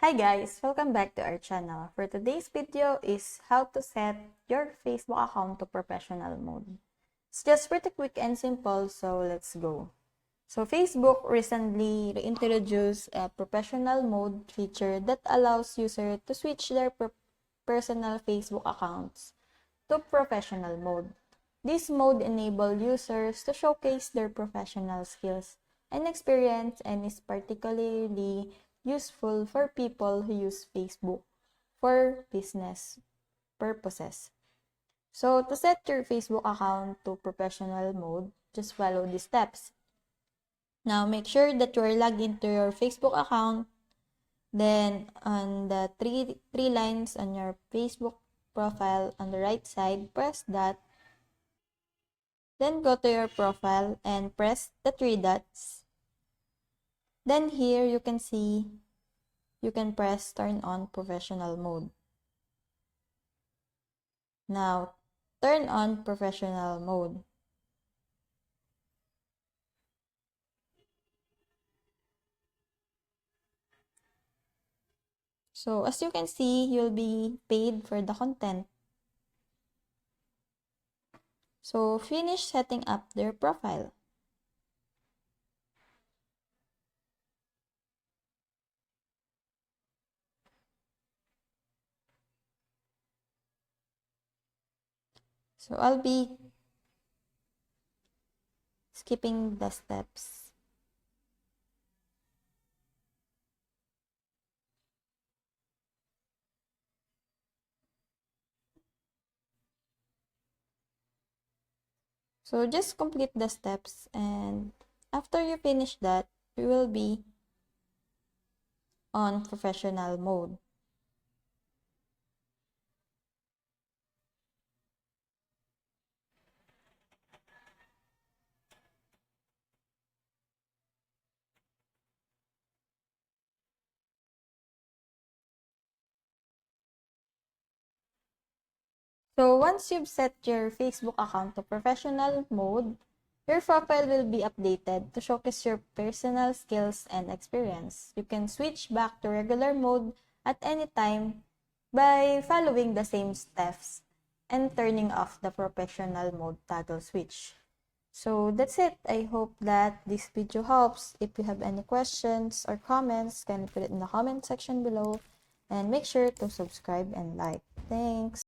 Hi guys! Welcome back to our channel. For today's video is how to set your Facebook account to professional mode. It's just pretty quick and simple, so let's go. So Facebook recently reintroduced a professional mode feature that allows users to switch their personal Facebook accounts to professional mode. This mode enables users to showcase their professional skills and experience and is particularly useful for people who use Facebook for business purposes. So, to set your Facebook account to professional mode, just follow these steps. Now, make sure that you are logged into your Facebook account. Then, on the three lines on your Facebook profile on the right side, press that. Then, go to your profile and press the three dots. Then, here you can see you can press turn on professional mode. Now, turn on professional mode. So, as you can see, you'll be paid for the content. So, finish setting up their profile. So, I'll be skipping the steps. So, just complete the steps, and after you finish that, you will be on professional mode. So, once you've set your Facebook account to professional mode, your profile will be updated to showcase your personal skills and experience. You can switch back to regular mode at any time by following the same steps and turning off the professional mode toggle switch. So that's it. I hope that this video helps. If you have any questions or comments, can put it in the comment section below and make sure to subscribe and like. Thanks.